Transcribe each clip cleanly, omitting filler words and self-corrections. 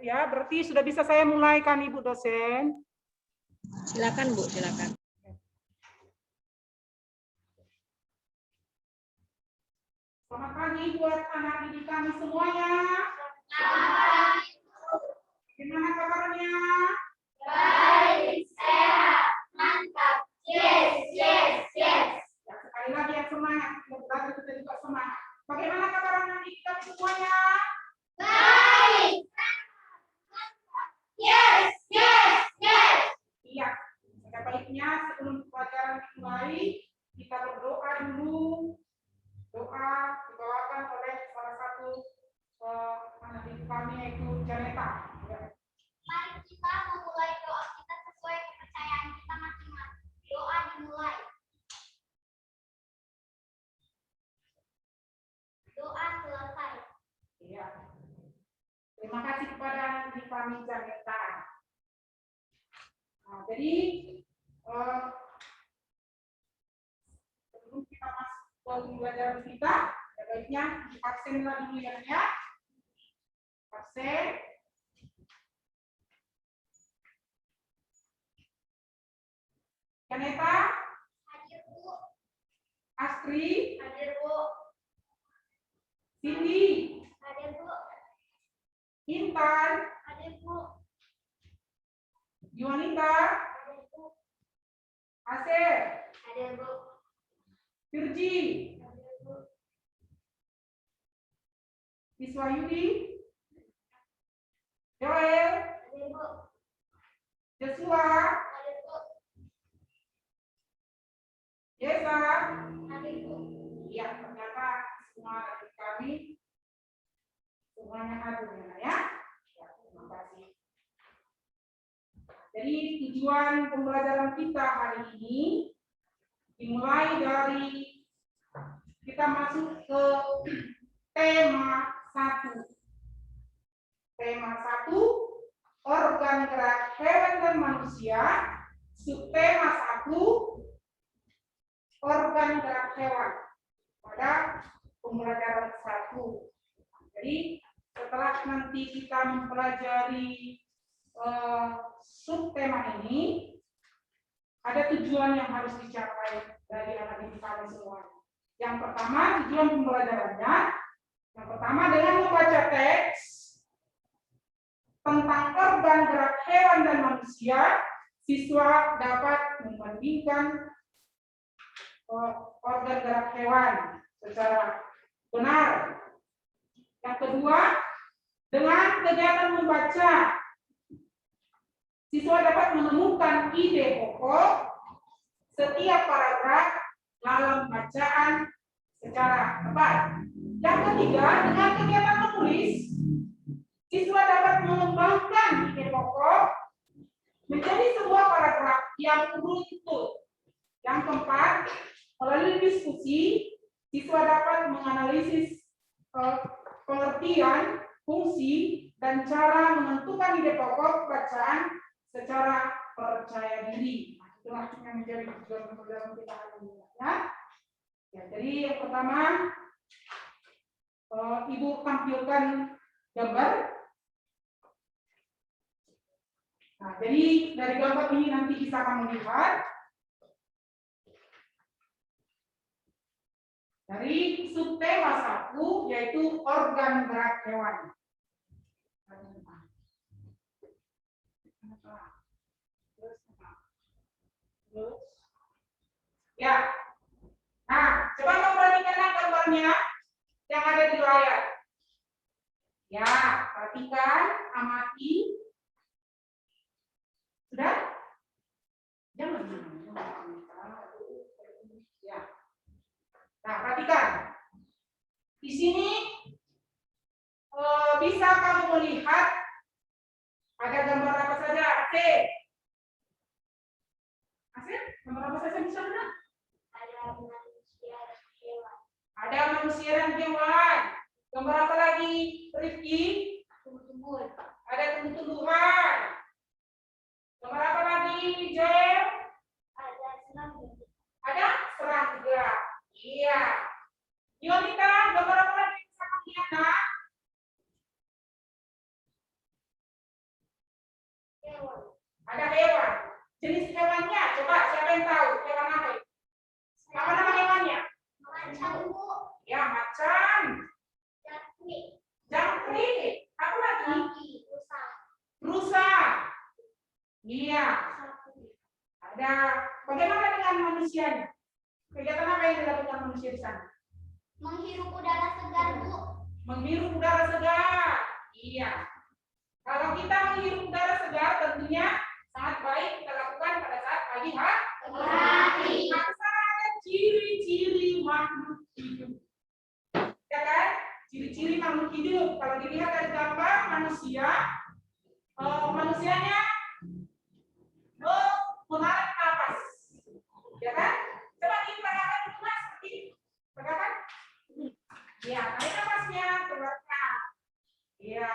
ya. Berarti sudah bisa saya mulai kan Ibu dosen? Silakan Bu, silakan. Selamat pagi buat anak didik kami semuanya. Gimana kabarnya? Baik, sehat, mantap. Yes, yes, yes. Ya, sekali lagi yang semangat, belajar kita juga semangat. Bagaimana kabar anak didik kami semuanya? Baik, mantap. Yes, yes, yes. Iya. Ada baiknya sebelum pelajaran dimulai, kita berdoa dulu. Doa dibawakan oleh salah satu anak didik kami yaitu Janeta. Ya. Mari kita memulai doa kita sesuai kepercayaan kita masing-masing. Doa dimulai. Doa selesai. Iya. Terima kasih kepada anak didik kami Janeta. Nah, jadi sebelum kita masuk ke pembelajaran kita, baiknya absenlah dulu ya. Absen. Janeta, Hadir, Bu. Astri, Hadir, Bu. Cindy, Hadir, Bu. Intan, Hadir, Bu. Yuanita, Hadir, Bu. Asep, Hadir, Bu. Virgi, Hadir, Bu. Iswayudi, Joel, Hadir, Bu. Joshua, Hadir, Bu. Yesa. Hadir, Bu. Iya, ternyata semua adik kami semuanya hadir ya. Ya, terima kasih. Jadi tujuan pembelajaran kita hari ini dimulai dari kita masuk ke tema 1. Tema 1, organ gerak hewan dan manusia. Subtema 1, organ gerak hewan pada pembelajaran 1. Jadi setelah nanti kita mempelajari subtema ini, ada tujuan yang harus dicapai dari anak didik kami semua. Yang pertama, tujuan pembelajarannya, yang pertama dengan membaca teks tentang organ gerak hewan dan manusia, siswa dapat membandingkan organ gerak hewan secara benar. Yang kedua, dengan kegiatan membaca, siswa dapat menemukan ide pokok setiap paragraf dalam bacaan secara tepat. Yang ketiga, dengan kegiatan menulis, siswa dapat mengembangkan ide pokok menjadi sebuah paragraf yang beruntut. Yang keempat, melalui diskusi, siswa dapat menganalisis pengertian, fungsi, dan cara menentukan ide pokok bacaan secara percaya diri. Nah, itulah yang menjadi tujuan pembelajaran kita hari ini. Ya, jadi yang pertama, Ibu tampilkan gambar. Nah, jadi dari gambar ini nanti bisa kamu lihat dari subtema 1 yaitu organ gerak hewan. Ya. Nah, coba kamu perhatikan gambarnya yang ada di layar. Ya, perhatikan, amati. Sudah? Jangan. Ya. Nah, perhatikan. Di sini bisa kamu melihat ada gambar apa saja, Asep? Asep, gambar apa saja bisa melihat? Ada manusia dan hewan. Ada manusia dan hewan. Gambar apa lagi, Rifki? Tumbuh-tumbuhan. Ada tumbuh-tumbuhan. Gambar apa lagi, Joel? Ada serangga. Ada serangga. Iya. Yolita, gambar apa lagi bisa kamu lihat, Nak? Ada bagaimana dengan manusianya? Kegiatan apa yang dilakukan manusia di sana? Menghirup udara segar, Bu. Menghirup udara segar. Iya. Kalau kita menghirup udara segar tentunya sangat baik kita lakukan pada saat pagi hari. Maka ada ciri-ciri makhluk hidup. Ya kan? Ciri-ciri makhluk hidup. Kalau dilihat dari gambar manusia, manusianya menarik nafas. Ya kan? Coba diperagakan dulu Mas, seperti ini. Peragakan. Ya, tarik nafasnya, keluarkan. Iya.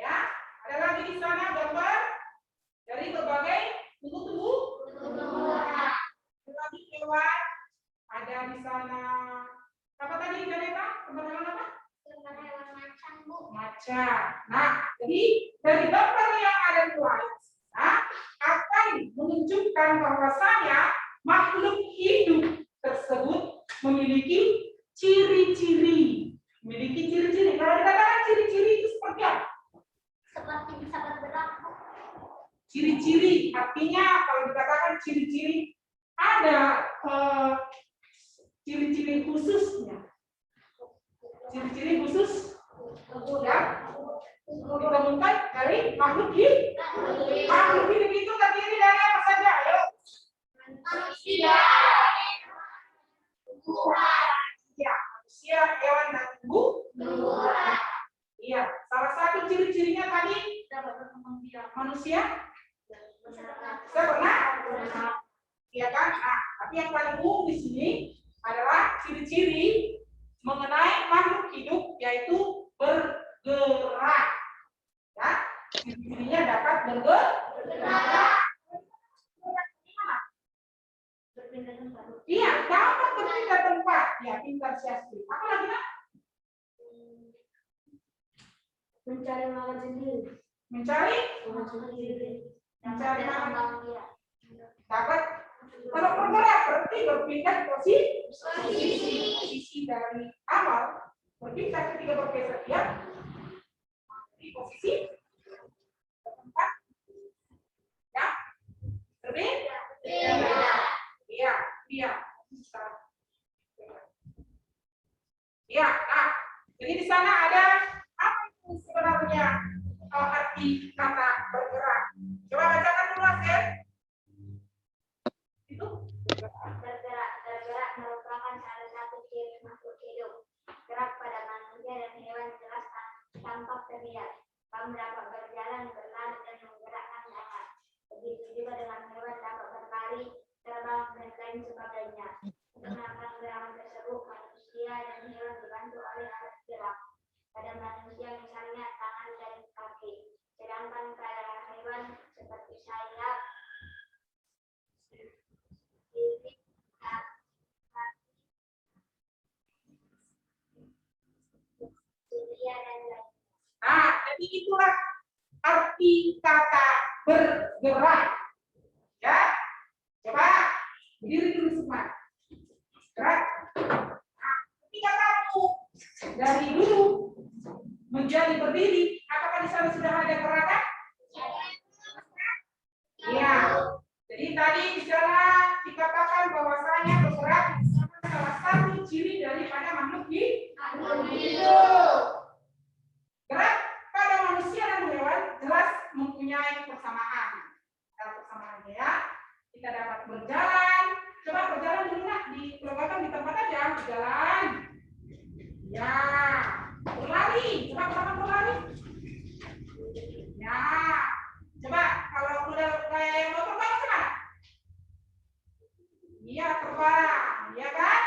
Ya. Ada lagi di sana gambar dari berbagai tumbuh-tumbuh. Ada lagi hewan. Ada di sana. Apa tadi Janeta? Hewan apa? Hewan macan, Bu. Macan. Nah, jadi dari gambar yang ada di slide, akan menunjukkan bahwasanya makhluk hidup tersebut memiliki ciri-ciri. Kalau dikatakan ciri-ciri itu seperti apa? Seperti bisa bergerak, Bu. Ciri-ciri artinya kalau dikatakan ciri-ciri ada ciri-ciri khususnya. Ciri-ciri khusus yang ditemukan dari makhluk hidup. Makhluk hidup itu terdiri dari apa saja? Ayo. Manusia, Ya, manusia, hewan dan tumbuh. Iya, salah satu ciri-cirinya tadi manusia bisa berenang. Iya kan? Nah, tapi yang paling umum di sini adalah ciri-ciri mengenai makhluk hidup yaitu bergerak. Ya, ciri-cirinya dapat bergerak. Iya, dapat berpindah tempat. Ya, pintar siasat. Apa lagi nak? mencari makan sendiri. Mencari makan. Dapat. Kalau bergerak berarti berpindah posisi dari awal berpindah ketika bergeser ya. Di posisi tempat. Ya. Berbeda. Iya. Ya, nah, jadi di sana ada apa itu sebenarnya arti kata bergerak. Coba bacakan dulu Asen. Itu Bergerak merupakan salah satu ciri makhluk hidup. Gerak pada manusia dan hewan jelas tampak terlihat. Kamu dapat berjalan, berlari, dan menggerakkan tangan. Begitu juga dengan hewan dapat berlari, terbang, dan lain sebagainya. Untuk melakukan gerakan tersebut, manusia dan hewan dibantu oleh alat gerak. Pada manusia misalnya tangan dan kaki. Sedangkan pada hewan seperti sayap, gigi, dan lain. nah, jadi itulah arti kata bergerak. Ya. Coba berdiri dulu semua. Gerak. Nah, ketika kamu dari dulu menjadi berdiri, apakah di sana sudah ada gerakan? Iya. Jadi tadi di sana dikatakan bahwasanya bergerak salah satu ciri daripada makhluk hidup. Gerak pada manusia dan hewan jelas mempunyai persamaan. Persamaannya ya. Kita dapat berjalan. Coba berjalan dulu nak di pelbagai di tempat aja berjalan. Ya. Berlari. Coba kamu berlari. Ya. Coba kalau udah kayak mau terbang kemana? Iya terbang, ya kan?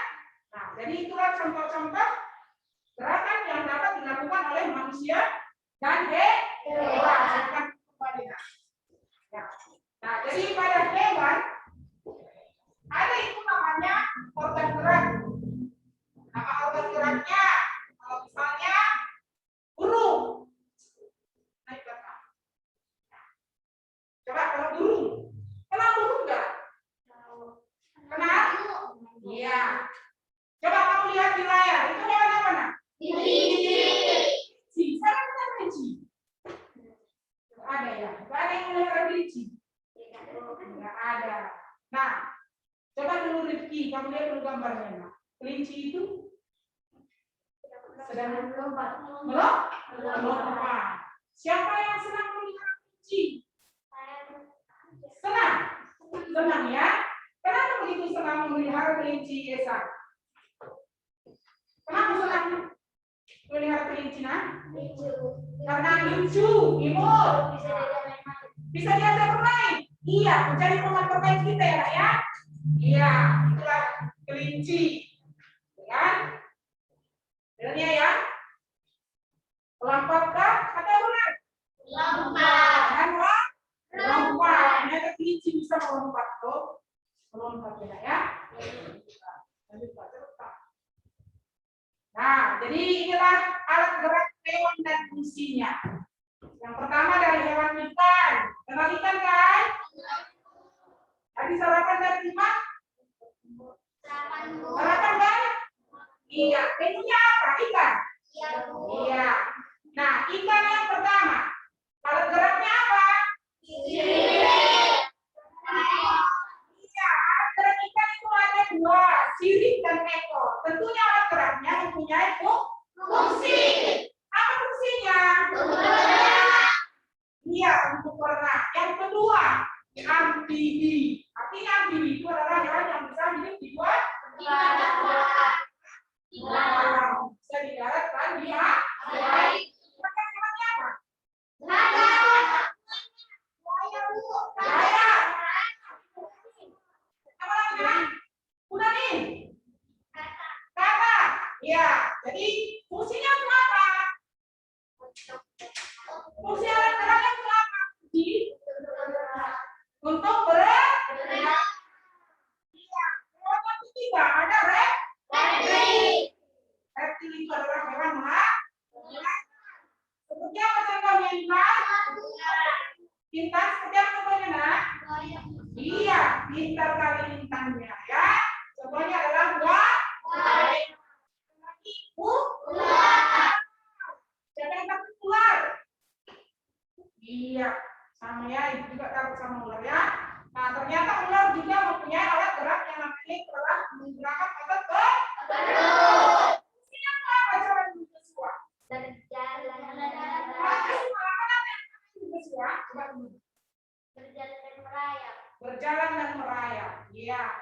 Nah, jadi itulah contoh-contoh gerakan yang dapat dilakukan oleh manusia dan hewan. Ya. Nah, jadi pada hewan ada itu namanya organ gerak. Nama organ geraknya, kalau misalnya burung. Naik belakang. Coba kalau burung, kenal burung nggak? Kenal? Iya. Coba kamu lihat di layar, itu hewan apa nak? Kelinci. Sana kita kelinci. ada. Nah, coba dulu Rifki, kamu lihat dulu gambarnya. Nah. Kelinci itu sedang melompat. Siapa yang senang melihara kelinci? Senang? Senang ya? Kenapa begitu senang memelihara kelinci, Esa? Kenapa senang melihara kelinci, nah? Karena lucu, imut. Bisa diajak bermain. Iya, mencari teman bermain kita ya, Kak, ya? Iya, itulah kelinci. Kan? Dengarnya ya. Lompatkah atau benar? Lompat. Lompat. Ternyata kelinci bisa melompat tuh. Melompat ya. Nah, jadi inilah alat gerak hewan dan fungsinya. Yang pertama dari hewan ikan. Kenal ikan kan? Tadi sarapan dari ikan? Sarapan kan? Iya. Menunya apa? Ikan? Iya. Nah, ikan yang pertama. Alat geraknya apa? Iya, alat gerak ikan itu ada dua, sirip dan ekor. Tentunya alat geraknya mempunyai fungsi. Apa fungsinya? Iya, untuk berenang. Yang kedua, amfibi. Artinya amfibi itu adalah hewan yang bisa hidup di dua alam. Bisa di darat dan di air. Makan hewannya apa? Apa lagi? Kuda nih. Kakak. Ya, jadi fungsinya untuk apa? Fungsi alat geraknya untuk apa? Untuk berenang. Iya. Hewan ketiga ada reptil. Reptil itu adalah hewan seperti apa contohnya Intan? Intan seperti apa contohnya nak? Iya, pintar kali Intannya ya. Contohnya adalah ular. Siapa yang takut ular? Iya, sama ya, itu juga takut sama ular ya. Nah, ternyata ular juga mempunyai alat gerak yang namanya adalah menggerakkan otot perut. Ini apa cara bersua? Berjalan dan merayap. Iya,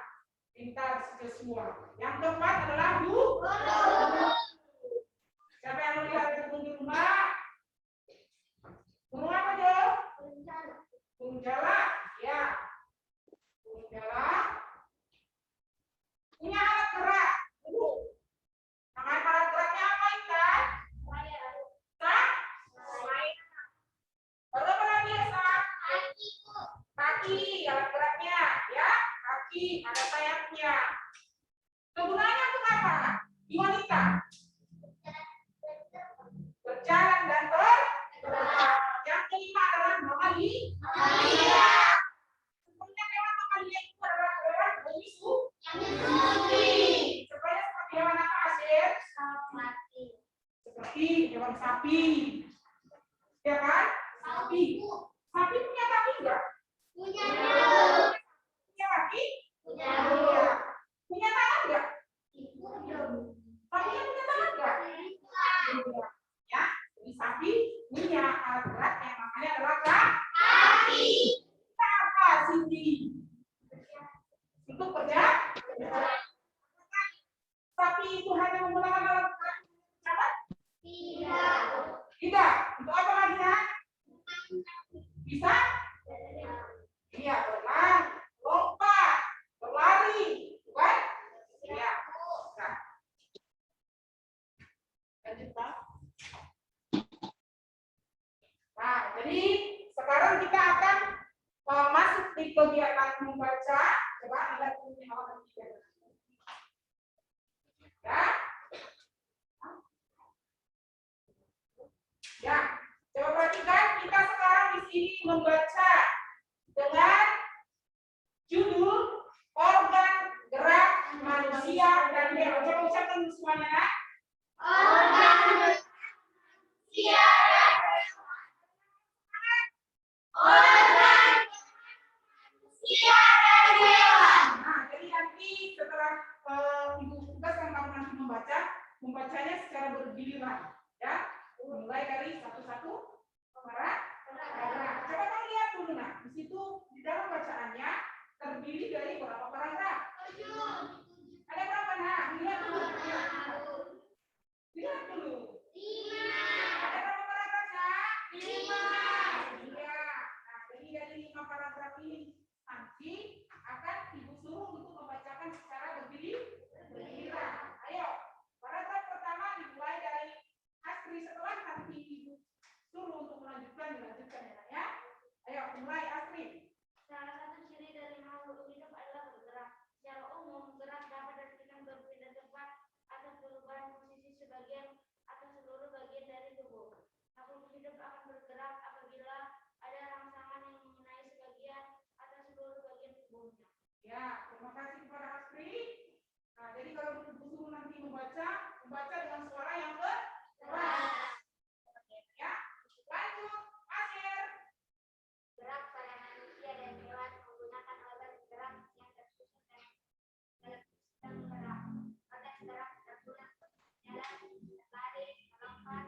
pintar sesuai. Yang keempat adalah siapa yang melihat itu di rumah? Burung apa Jo? Burung jalak. Ya. Burung jalak. Punya alat gerak. Nama alat geraknya apa Intan? Baru apa lagi ya, kaki, alat geraknya, ya, kaki, ada sayapnya. Kegunaannya untuk apa? Di wanita? Berjalan dan bergerak. Yang kelima adalah mamalia. Sebenarnya hewan mamalia itu adalah hewan menyusui. Seperti hewan apa Asir? Seperti hewan sapi. Ya kan? Sapi. Sapi punya kaki enggak? Punya kaki? Punya tangan enggak? Sapinya punya tangan enggak? Ya, jadi sapi punya alat gerak yang namanya adalah kaki. Apa Cindy? Untuk kerja? Sapi itu hanya menggunakan alat gerak apa? Tidak. Untuk apa lagi ya? Bisa? Iya, berenang, lompat, berlari, bukan? Iya. Nah. Lanjut, Pak. Nah, jadi sekarang kita akan masuk di kegiatan membaca. Coba lihat ini halaman 3. Ya. Ya, coba perhatikan kita sekarang di sini membaca dengan judul organ gerak manusia dan hewan. Coba ucapkan semuanya, nak. Organ manusia dan hewan. Organ manusia membacanya secara bergiliran, ya. Mulai dari satu-satu paragraf. Coba kamu lihat dulu, nah, di situ di dalam bacaannya terdiri dari berapa paragraf? Ada berapa, nah? Lihat dulu. Lihat dulu. 5. Ada berapa paragraf, nak? 5. Iya. Nah, jadi dari 5 paragraf ini nanti akan ibu suruh untuk membacakan secara bergiliran. Ayo, paragraf pertama dimulai dari Astri, setelah nanti ibu suruh untuk dilanjutkan ya. Ayo, mulai Astri. Salah satu ciri dari makhluk hidup adalah bergerak. Secara umum, gerak dapat diartikan berpindah tempat atau perubahan posisi sebagian atau seluruh bagian dari tubuh. Makhluk hidup akan bergerak apabila ada rangsangan yang mengenai sebagian atau seluruh bagian tubuhnya. Ya, terima kasih kepada Astri. Nah, jadi kalau ibu suruh nanti membaca dengan suara yang keras. Ya, lanjut, Akhir. Gerak pada manusia dan hewan menggunakan organ gerak yang tersusun dalam sistem gerak. Organ gerak tertulang jalan, berlari, melompat,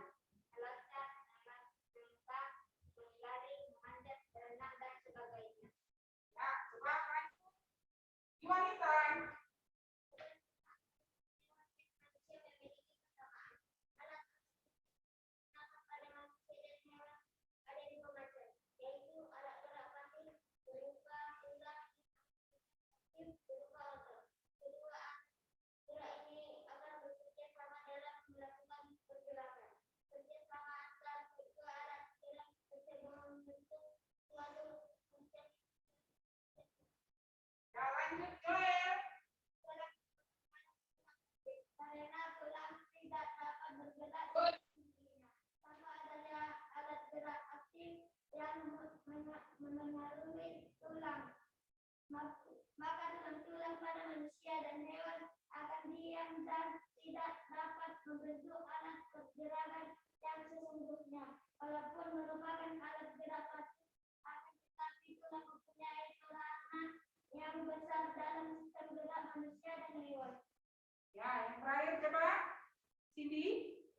meloncat, melangkah, berlari, memanjat, berenang dan sebagainya. Ya, coba lanjut. Wanita. Ya, lanjut, Joel. Karena tulang tidak dapat bergerak tanpa adanya alat gerak aktif yang mengenalui tulang, maka tulang pada manusia dan hewan akan diam dan tidak dapat membentuk alat pergerakan yang sesungguhnya. Walaupun merupakan alat gerak pasif, akan tetapi tulang mempunyai peranan yang besar dalam sistem gerak manusia dan hewan. Ya, yang terakhir coba. Cindy.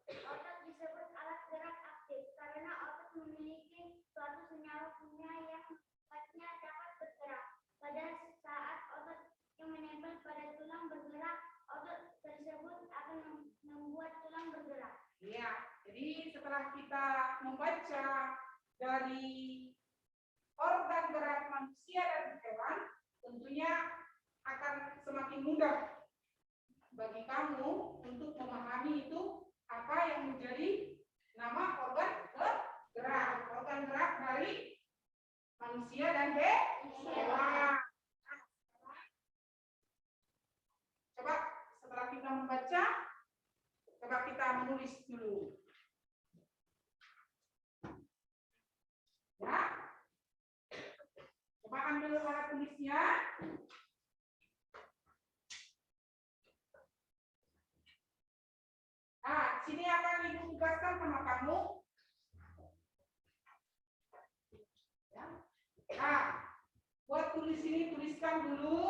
Otot disebut alat gerak aktif karena otot memiliki suatu senyawa-kimia yang sifatnya dapat bergerak. Pada saat otot yang menempel pada tulang bergerak, otot tersebut akan membuat tulang bergerak. Iya, jadi setelah kita membaca dari organ gerak manusia dan hewan, tentunya akan semakin mudah bagi kamu untuk memahami itu apa yang menjadi nama organ gerak. Organ gerak dari manusia dan hewan. Coba setelah kita membaca, coba kita menulis dulu. Ya. Coba ambil alat tulisnya. Nah, sini akan ibu tugaskan sama kamu. Ya. Nah, buat tulis ini tuliskan dulu.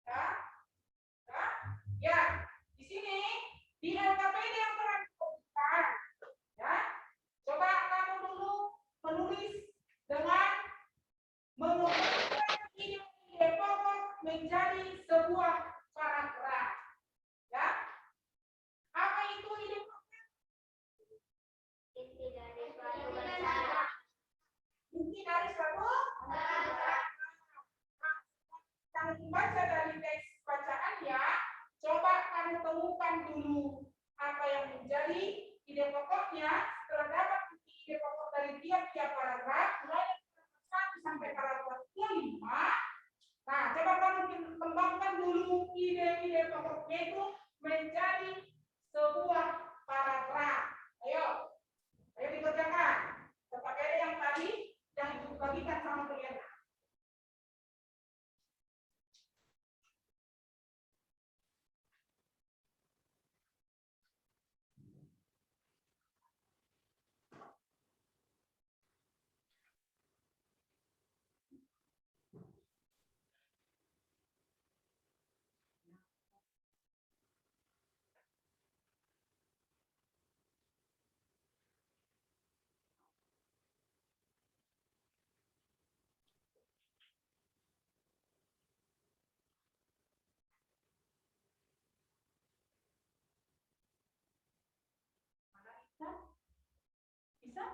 Ya, ya, ya. Di sini di LKPD yang telah dibutuhkan. Ya, coba kamu dulu menulis dengan mengubahkan ide pokok menjadi sebuah paragraf. Ya, apa itu ide pokok? Inti dari suatu bersama. Inti dari suatu kamu membaca dari teks bacaan ya, coba kamu temukan dulu apa yang menjadi ide pokoknya. Setelah dapat ide pokok dari tiap-tiap paragraf, mulai dari paragraf 1 sampai paragraf 5. Nah, coba kamu kembangkan dulu ide-ide pokoknya itu menjadi sebuah paragraf. Ayo dikerjakan. Seperti yang tadi yang ibu bagikan sama kalian. Bisa?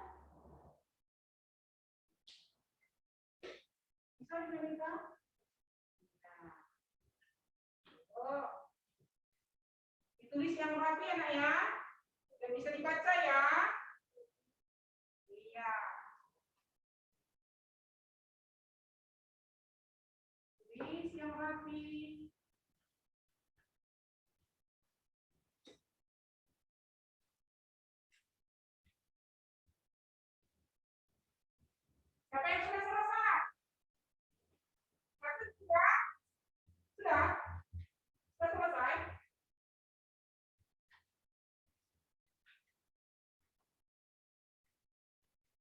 Bisa diberikan? Nah. Oh. Ditulis yang rapi ya, Nak ya. Sudah bisa dibaca ya. Iya. Tulis yang rapi. Siapa yang sudah selesai? Satu sudah? Sudah? Sudah selesai?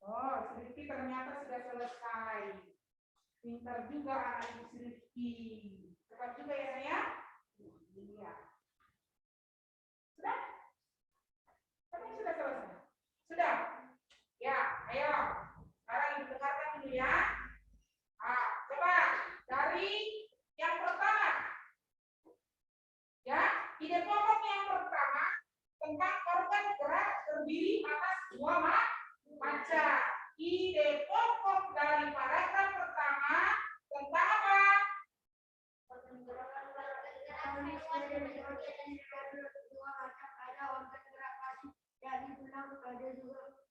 Oh, Srifki ternyata sudah selesai. Pintar juga anak ibu Srifki. Cepat juga ya, saya? Iya. Sudah? Siapa yang sudah selesai? Sudah? Ya, ayo. Sekarang ibu dengarkan dulu ya. Coba dari yang pertama. Ya, ide pokok yang pertama tentang organ gerak terdiri atas dua maca. Ide pokok dari paragraf pertama tentang apa?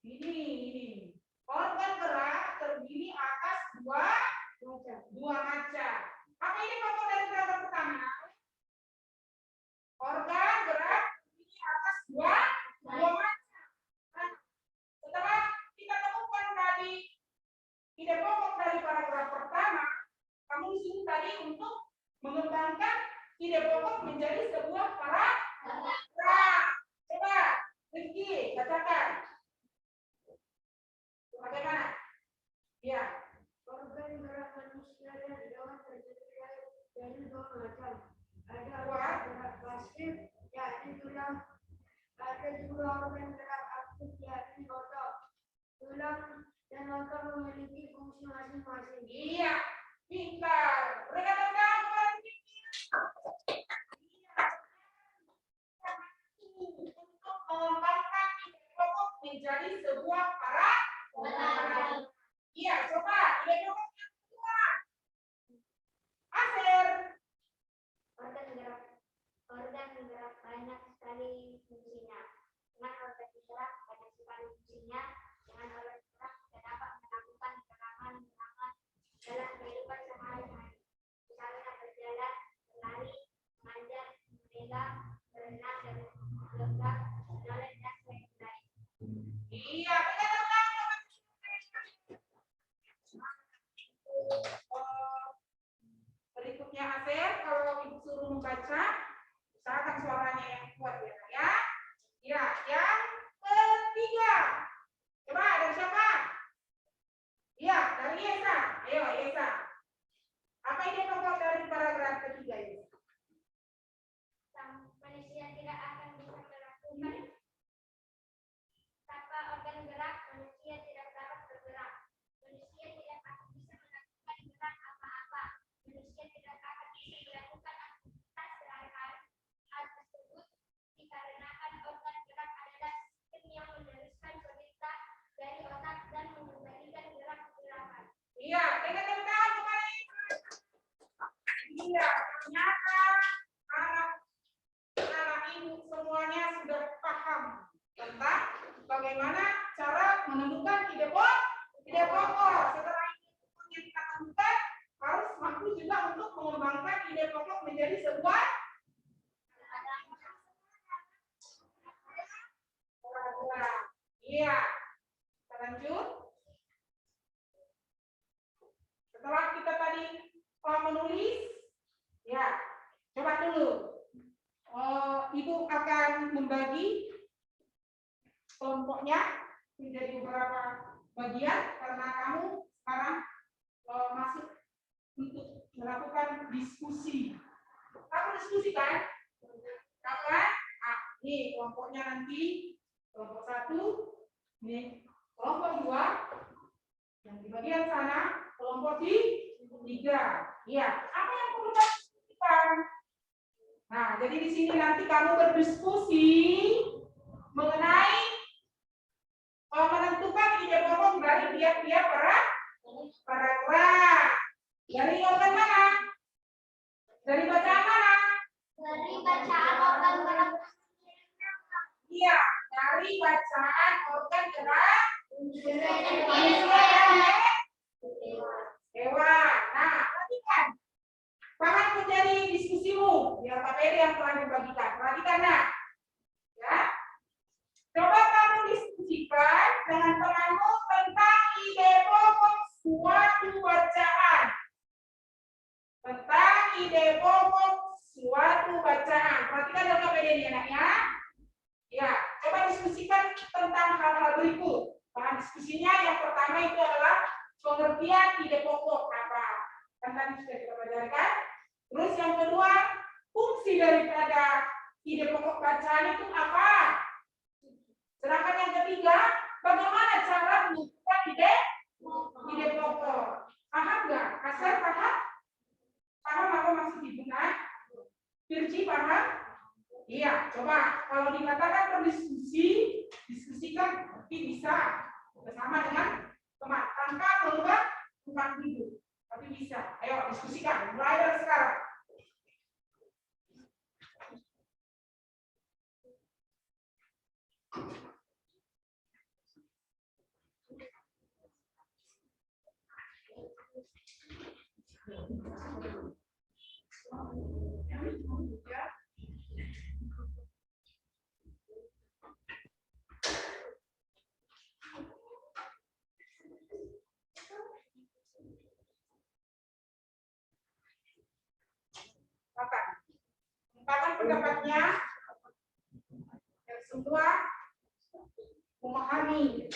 Ini. Organ gerak terdiri atas dua maca. Apa ini pokok dari paragraf pertama? Organ gerak terdiri atas dua maca. Nah, setelah kita temukan tadi ide pokok dari paragraf pertama, kamu disuruh tadi untuk mengembangkan ide pokok menjadi sebuah paragraf. Coba, Rifki, bacakan. Bagaimana? Ya. Organ gerak manusia dapat terdiri dari dua macam. Ada Wah. gerak pasif, yakni tulang. Ada juga organ gerak aktif, yakni otot. Tulang dan otot memiliki fungsi masing-masing. Iya, pintar. Rekan-rekan, untuk mengembangkan ide pokok menjadi sebuah paragraf. Iya, coba ide pokok yang kedua. Aser. Organ gerak banyak sekali fungsinya. Dengan organ gerak banyak sekali fungsinya. Dengan organ gerak kita dapat melakukan gerakan-gerakan dalam kehidupan sehari-hari. Misalnya berjalan, berlari, mengajar, memegang, berenang, dan melompat, jalan dan lain-lain. Iya, berikutnya Aser, kalau ibu suruh membaca, usahakan suaranya yang kuat ya. Ya, yang ketiga. Coba dari siapa? Iya, dari Yesa. Ayo, Yesa. Apa ide pokok dari paragraf ketiga ini? Manusia tidak akan bisa melakukan tanpa organ gerak, manusia tidak dapat bergerak. Manusia tidak akan bisa melakukan gerak apa-apa. Manusia tidak akan bisa melakukan aktivitas sehari-hari. Hal tersebut dikarenakan organ gerak adalah sistem yang meneruskan perintah dari otak dan mengembalikan gerak-gerakan. Iya, dengar kemarin. Iya, ternyata anak ibu semuanya sudah paham tentang bagaimana cara menemukan ide pokok. Setelah yang kita temukan, harus mampu juga untuk mengembangkan ide pokok menjadi sebuah paragraf. Iya, kita lanjut. Setelah kita tadi menulis, ya, coba dulu. Ibu akan membagi kelompoknya menjadi beberapa bagian karena kamu sekarang masuk untuk melakukan diskusi. Kamu diskusi kan? Kapan? Ini kelompoknya nanti kelompok 1, ini kelompok 2, yang di bagian sana kelompok 3. Iya, apa yang perlu kamu diskusikan? Nah, jadi di sini nanti kamu berdiskusi mengenai menentukan ide pokok dari pihak-pihak paragraf. Dari organ mana? Dari bacaan mana? Dari bacaan organ gerak. Iya, dari bacaan organ gerak manusia dan hewan. Nah, perhatikan. Bahan menjadi diskusimu di materi yang telah dibagikan. Perhatikan, nah. Ya. Coba kamu diskusikan dengan temanmu tentang ide pokok suatu bacaan. Tentang ide pokok suatu bacaan. Perhatikan dalam KPD ini anaknya. Ya, coba diskusikan tentang hal-hal berikut. Bahan diskusinya yang pertama itu adalah pengertian ide pokok apa. Kan tadi sudah kita pelajari. Terus yang kedua, fungsi daripada ide pokok bacaan itu apa? Sedangkan yang ketiga, bagaimana cara menentukan ide pokok? Paham nggak? Kasar paham? Paham apa maksud digunakan? Virgi paham? Iya, coba kalau dikatakan berdiskusi, diskusikan tapi bisa bersama dengan teman tanpa merubah tempat duduk, tapi bisa. Ayo diskusikan, mulai dari sekarang. Ungkapkan pendapatnya yang semua memahami.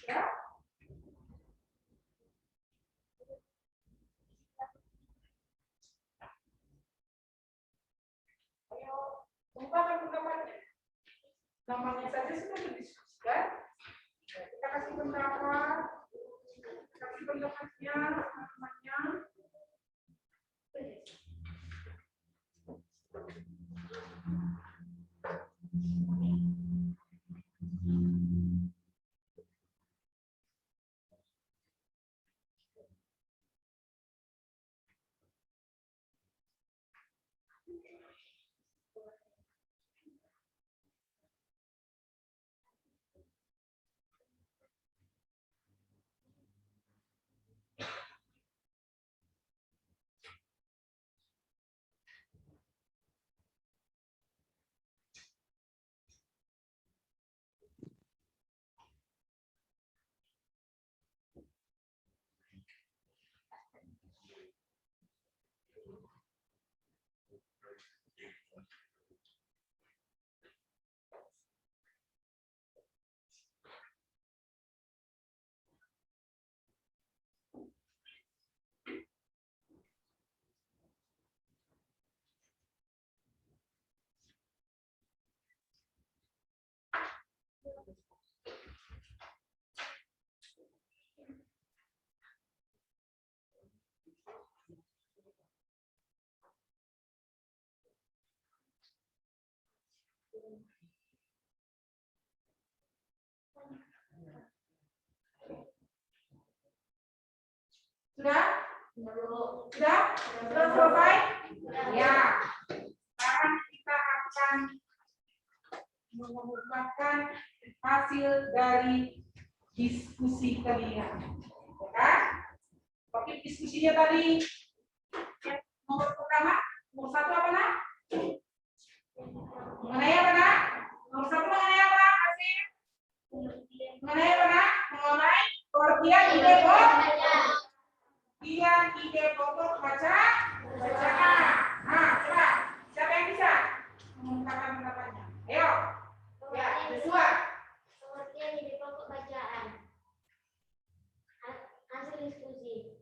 Ya. Ayo, ungkapkan pendapatnya. Namanya saja sudah didiskusikan. Kita kasih pendapatnya teman-temannya. Sudah? Sudah? Sudah selesai? Ya. Sekarang kita akan mengumumkan hasil dari diskusi kalian. Ya. Topik diskusinya tadi yang nomor pertama, nomor 1 apa nak? Mengenai apa nak? Nomor 1 mengenai apa? Asih? Mengenai apa nak? Mengenai pengertian ide pokok. Ide pokok bacaan. Nah, coba siapa yang bisa mengungkapkan pendapatnya? Ayo. Ya, Joshua. Pengertian ide pokok bacaan. Hasil diskusi.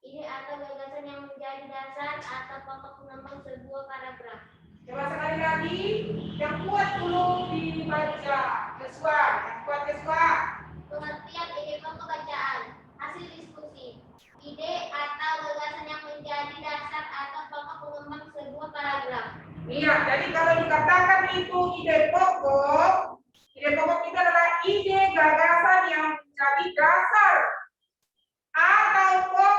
Ide atau gagasan yang menjadi dasar atau pokok pengembang sebuah paragraf. Coba sekali lagi, yang kuat dulu dibaca. Joshua, yang kuat Joshua. Pengertian ide pokok bacaan. Hasil diskusi. Ide atau gagasan yang menjadi dasar atau pokok pengembang sebuah paragraf. Iya, jadi kalau dikatakan itu ide pokok itu adalah ide gagasan yang menjadi dasar atau pokok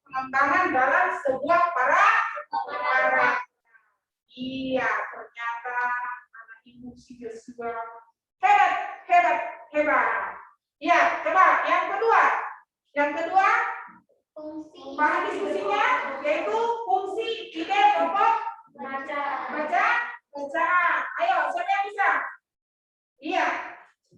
pengembangan dalam sebuah paragraf. Iya, ternyata anak ibu si Joshua hebat. Iya, coba yang kedua Fungsi. bahan diskusinya yaitu fungsi ide pokok bacaan. Ayo, siapa yang bisa? Iya,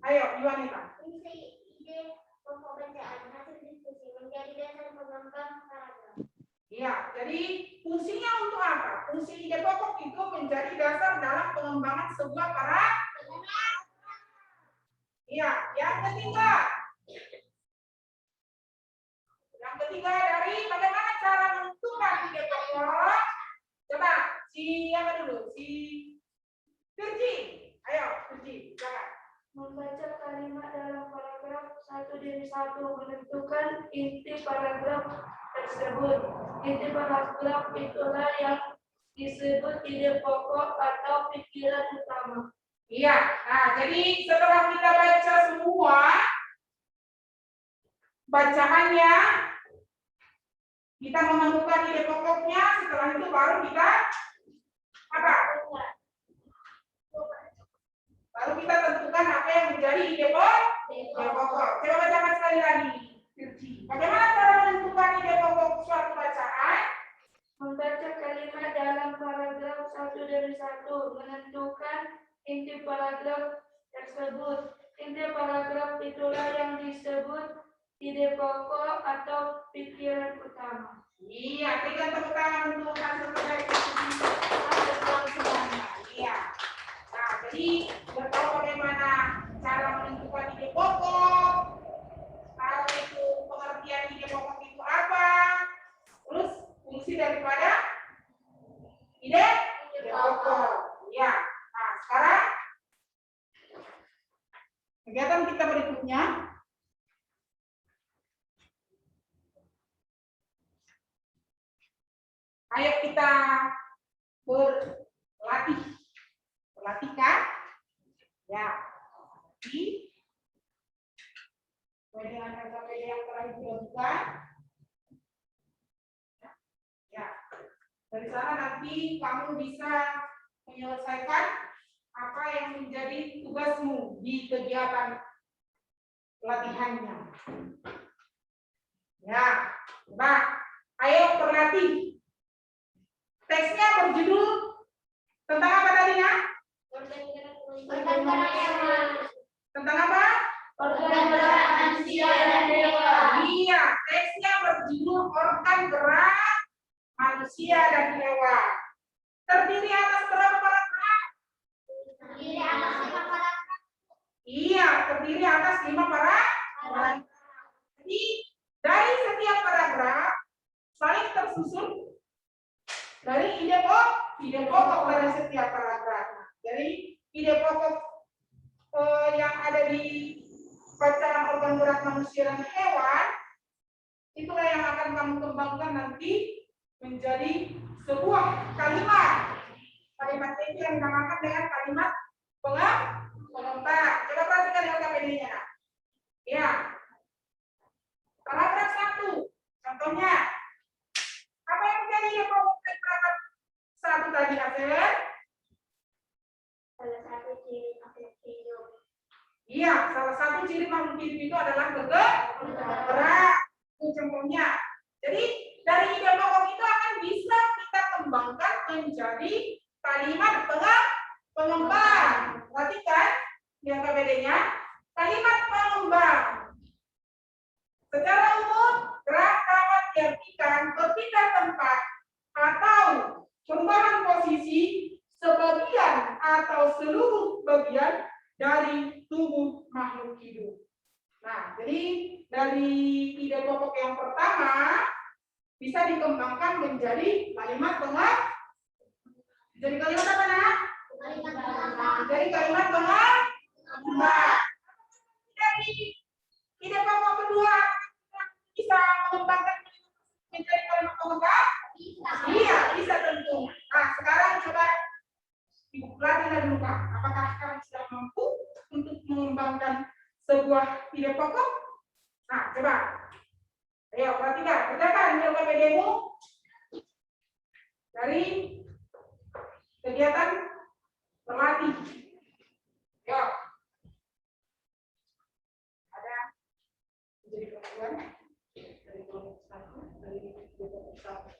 ayo Yuanita. Fungsi ide pokok bacaan. Hasil diskusi menjadi dasar pengembang paragraf. Iya, jadi fungsinya untuk apa? Fungsi ide pokok itu menjadi dasar dalam pengembangan sebuah paragraf. Iya, yang ketiga dari bagaimana cara menentukan ide pokok. Coba siapa dulu? Si Firji. Ayo, Firji, silakan. Membaca kalimat dalam paragraf 1-1 menentukan inti paragraf tersebut. Inti paragraf itulah yang disebut ide pokok atau pikiran utama. Iya, nah jadi setelah kita baca semua bacaannya, kita menemukan ide pokoknya, setelah itu baru kita apa? Baru kita tentukan apa yang menjadi ide pokok. Coba bacakan sekali lagi. Bagaimana cara menentukan ide pokok suatu bacaan? Membaca kalimat dalam paragraf 1-1 menentukan inti paragraf tersebut. Inti paragraf itulah yang disebut ide pokok atau pikiran utama. Iya, berikan tepuk tangan untuk hasil terbaik semuanya. Iya. Nah, jadi sudah tahu bagaimana cara menentukan ide pokok. Tahu itu pengertian ide pokok itu apa. Terus fungsi daripada ide pokok. Ya. Nah, sekarang kegiatan kita berikutnya. Ayo kita berlatihkan. Ya. Dengan KPD yang telah dilakukan. Ya. Dari sana nanti kamu bisa menyelesaikan apa yang menjadi tugasmu di kegiatan pelatihannya. Ya, coba ayo berlatih. Teksnya berjudul tentang apa tadinya? Tentang apa? Organ gerak manusia dan hewan. Iya, teksnya berjudul organ gerak manusia dan hewan. Terdiri atas berapa paragraf? Iya, terdiri atas 5 paragraf. Jadi dari setiap paragraf saling tersusun dari ide pokok dari setiap paragraf. Jadi ide pokok yang ada di bacaan organ gerak manusia dan hewan itulah yang akan kamu kembangkan nanti menjadi sebuah kalimat. Kalimat itu yang dinamakan dengan kalimat pengembangan. Coba perhatikan LKPD-nya. Ya. Paragraf 1. Contohnya hidup itu adalah bergerak. Itu contohnya. Jadi dari ide pokok itu akan bisa kita kembangkan menjadi kalimat pengembang. Perhatikan yang KBD-nya, kalimat pengembang. Secara umum, gerak dapat diartikan berpindah tempat atau perubahan posisi sebagian atau seluruh bagian dari tubuh makhluk hidup. Nah, jadi dari ide pokok yang pertama bisa dikembangkan menjadi kalimat pengembang. Jadi kalimat apa, Nak? Jadi kalimat pengembang. Dari ide pokok kedua bisa mengembangkan menjadi kalimat pengembang? Iya, bisa tentu. Nah, sekarang coba Ibu pelajari dulu, Kak. Apakah kamu sudah mampu untuk mengembangkan sebuah ide pokok? Nah, coba. Ayo, perhatikan. Kerjakan nilai KBD-mu dari kegiatan berlatih. Ayo. Ada menjadi perempuan dari kelompok 1, dari kelompok 1.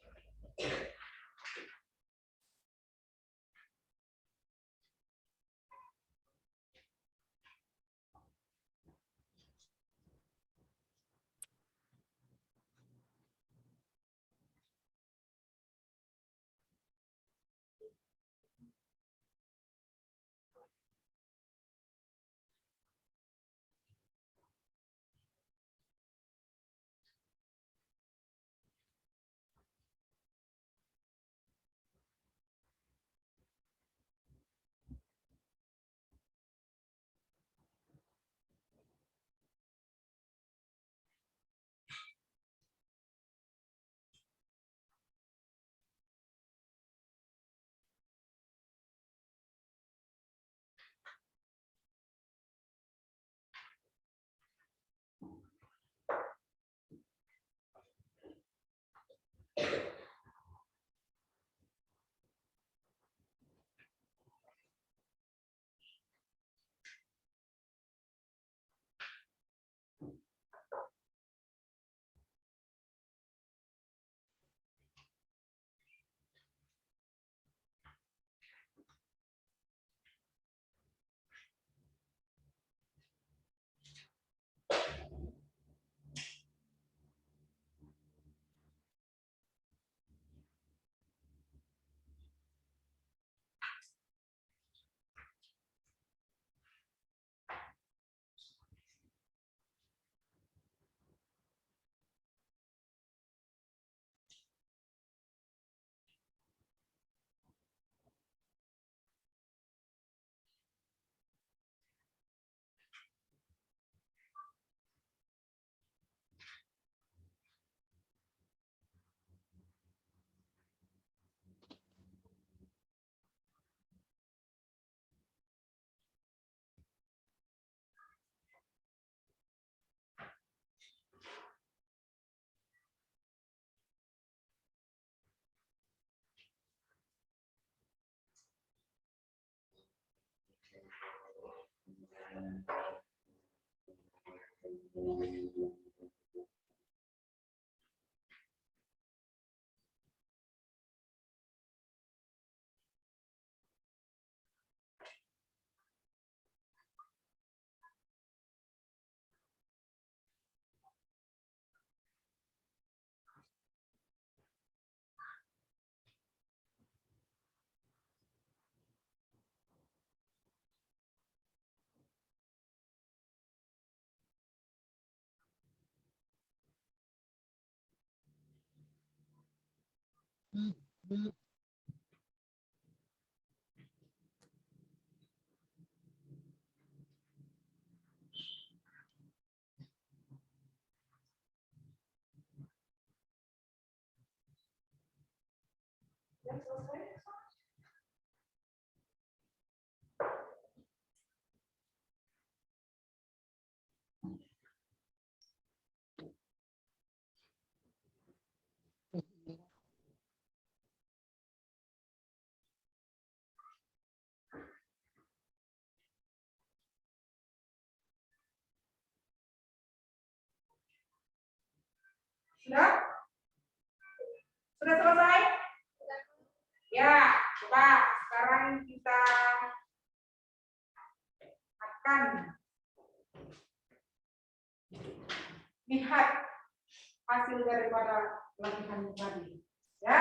daripada latihan tadi. Ya.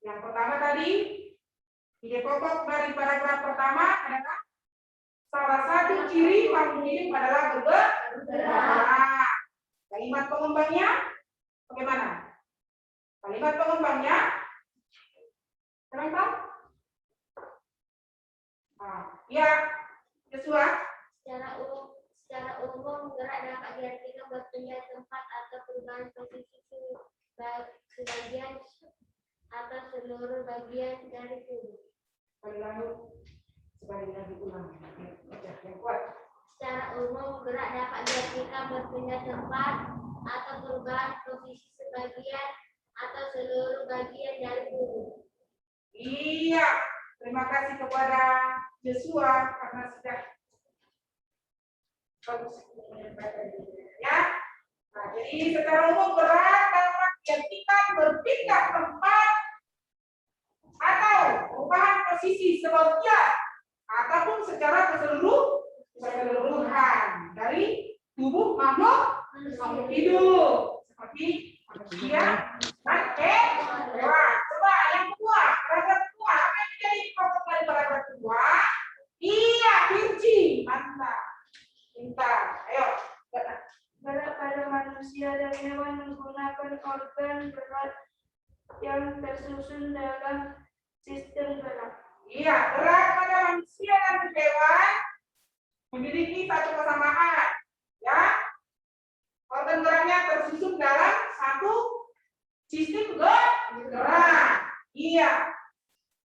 Yang pertama tadi, ide pokok dari paragraf pertama adalah salah satu ciri makhluk hidup adalah bergerak. Kalimat pengembangnya bagaimana? Kalimat pengembangnya, kalian tahu? Ya, Joshua. Secara umum gerak dapat diartikan berpindah tempat atau perubahan posisi sebagian atau seluruh bagian dari tubuh. Sekali lagi ulang. Yang kuat. Secara umum gerak dapat diartikan berpindah tempat atau perubahan posisi sebagian atau seluruh bagian dari tubuh. Iya, terima kasih kepada Joshua karena sudah bagus ya. Nah, jadi secara umum gerak dapat diartikan berpindah tempat atau perubahan posisi sebagian ataupun secara keseluruhan dari tubuh makhluk hidup seperti manusia dan hewan. Coba yang kedua, paragraf kedua, apa yang menjadi pokok dari paragraf kedua? Iya, Virgi, mantap, pintar. Ayo, Gerak pada manusia dan hewan menggunakan organ gerak yang tersusun dalam sistem gerak. iya, gerak pada manusia dan hewan memiliki satu kesamaan, ya. Organ geraknya tersusun dalam satu sistem gerak. Iya.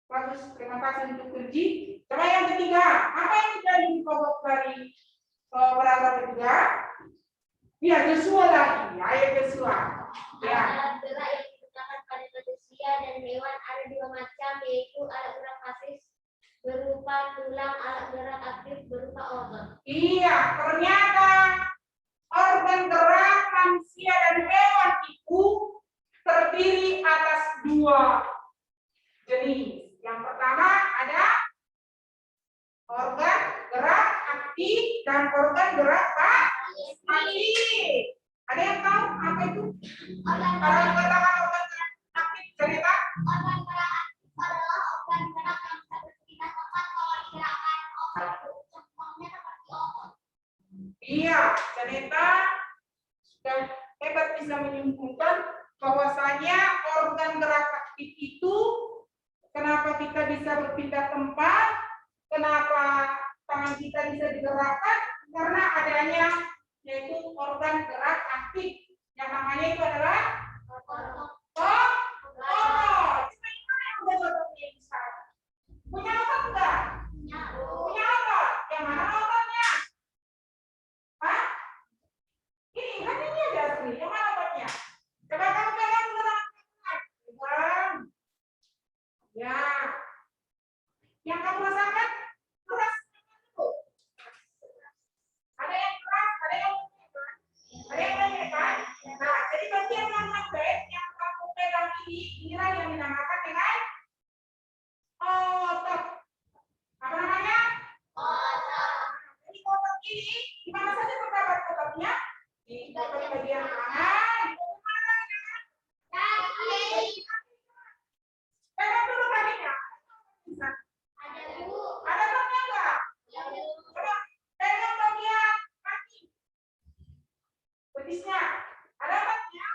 Bagus, terima kasih untuk Virgi. Coba yang ketiga, apa yang menjadi pokok dari paragraf ketiga? Iya, Joshua lagi. Ayo Joshua. Ya. Alat gerak yang digunakan pada manusia dan hewan ada dua macam, yaitu alat gerak pasif berupa tulang, alat gerak aktif berupa otot. Iya, ternyata organ gerak manusia dan hewan itu terdiri atas dua jenis. Yang pertama ada organ gerak aktif dan organ gerak pasif. Ada yang tahu apa itu? Kalau dikatakan organ gerak aktif, cerita? Organ gerak aktif adalah organ gerak yang bisa berpindah tempat kalau digerakkan otot. Contohnya seperti otot. Iya, cerita sudah hebat bisa menyimpulkan bahwasanya organ gerak aktif itu kenapa kita bisa berpindah tempat, kenapa tangan kita bisa digerakkan, karena adanya yaitu organ gerak aktif yang namanya itu adalah otot. Coba yang udah ototnya itu sekarang. Punya otot enggak? Punya otot. Yang mana ototnya? Hah? Ini kan ini ada asli. Yang mana ototnya? Coba kamu pegang dulu. Pegang. Ya. Yang kamu rasakan keras dulu. Ada yang keras, ada yang lembek kan? Nah, jadi bagian yang lembek yang kamu pegang ini, inilah yang dinamakan dengan otot. Apa namanya? Otot. Jadi otot ini di mana saja terdapat ototnya? Di otot bagian kanan, di otot mana lagi? Kaki. Pegang dulu kakinya. Bisa. Ada ototnya enggak? Coba pegang bagian kaki. Betisnya. Ada ototnya?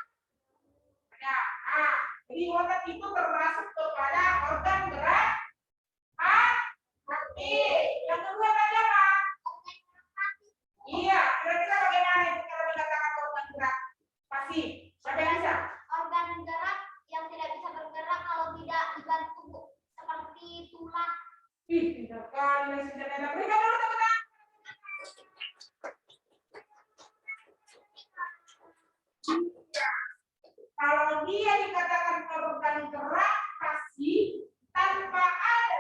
Ada. Nah, jadi otot itu termasuk kepada organ gerak aktif. Yang kedua tadi apa? Iya, kira-kira bagaimana itu kalau dikatakan organ gerak pasif? Siapa yang bisa? Organ gerak yang tidak bisa bergerak kalau tidak dibantu seperti tulang. Ih, pintar kali ya senjata. Berikan dulu tepuk tangan. Iya. Kalau dia dikatakan organ gerak pasif tanpa ada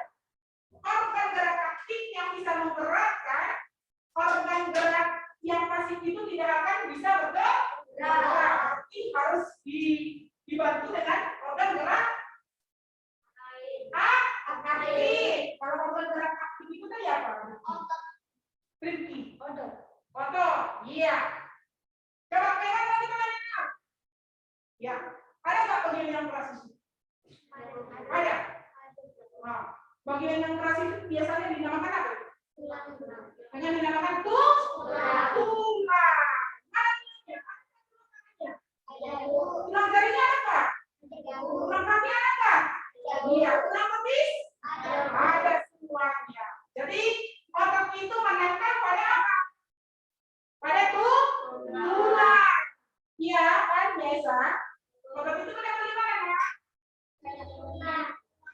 organ gerak aktif yang bisa menggerakkan, organ gerak yang pasif itu tidak akan bisa bergerak. Berarti harus dibantu dengan organ gerak aktif. Kalau organ gerak aktif itu tadi apa? Otot. Otot. Iya. Coba pegang lagi tangan ini. Ya, ada nggak bagian yang keras itu? Ada. Nah, bagian yang keras itu biasanya dinamakan apa? Hanya dinamakan tulang. Tulang jarinya apa? Tulang kaki ada? Iya, tulang betis ada semuanya. Jadi otot itu menempel pada apa? Pada tulang. Iya kan biasa. Otot itu menempel di mana ya?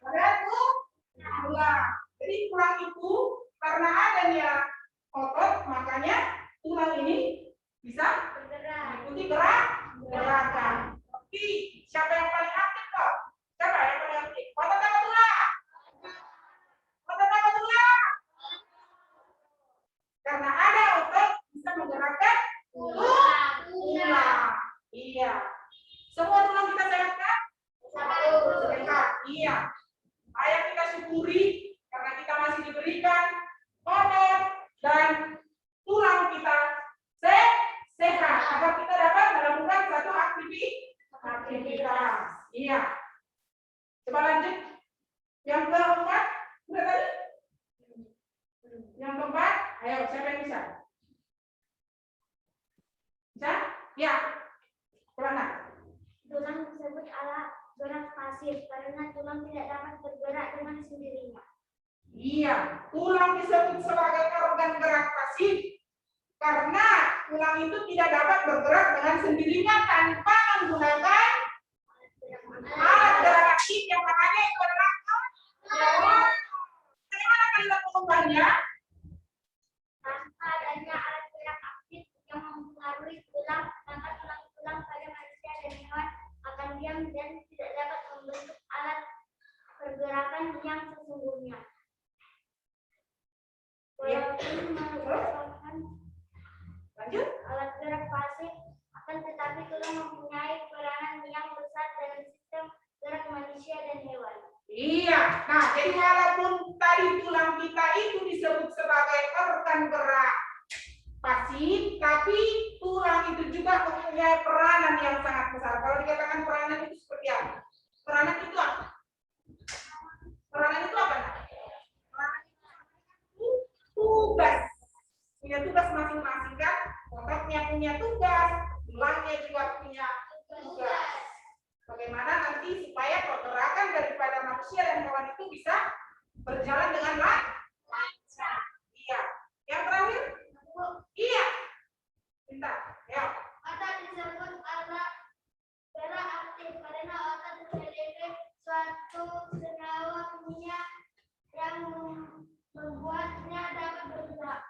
Pada tulang. Jadi tulang itu karena adanya otot makanya tulang ini bisa mengikuti gerakan. Oke, siapa yang paling aktif kok? Siapa yang paling aktif? Otot apa tulang? Otot apa tulang? Karena ada otot bisa menggerakkan tulang. Iya. Semua tulang kita sehat kan? Sehat. Iya. Ayo kita syukuri karena kita masih diberikan otot dan tulang kita sehat agar kita dapat melakukan satu aktivitas. Iya. Coba lanjut. Yang keempat, sudah tadi? Yang keempat, ayo siapa yang bisa? Bisa? Ya. Coba nak. Tulang disebut alat gerak pasif karena tulang tidak dapat bergerak dengan sendirinya. Iya, tulang disebut sebagai organ gerak pasif karena tulang itu tidak dapat bergerak dengan sendirinya tanpa menggunakan alat gerak aktif yang namanya itu adalah bagaimana kalimat pengembangnya? Tanpa adanya alat gerak aktif yang mempengaruhi tulang, maka tulang-tulang pada manusia dan hewan akan diam dan tidak dapat membentuk alat pergerakan yang sesungguhnya. Walaupun merupakan Lanjut. alat gerak pasif, akan tetapi tulang mempunyai peranan yang besar dalam sistem gerak manusia dan hewan. Iya, nah jadi walaupun tadi tulang kita itu disebut sebagai organ gerak pasif, tapi tulang itu juga mempunyai peranan yang sangat besar. Kalau dikatakan peranan itu seperti apa? Peranan itu apa? Peranan itu apa? Peranan itu tugas. Punya tugas masing-masing kan? Ototnya punya tugas, tulangnya juga punya tugas. Bagaimana nanti supaya pergerakan daripada manusia dan hewan itu bisa berjalan dengan lancar. Iya. Yang terakhir? Iya. Minta. Ya. Otot disebut alat gerak aktif karena otot memiliki suatu senyawa kimia yang membuatnya dapat bergerak.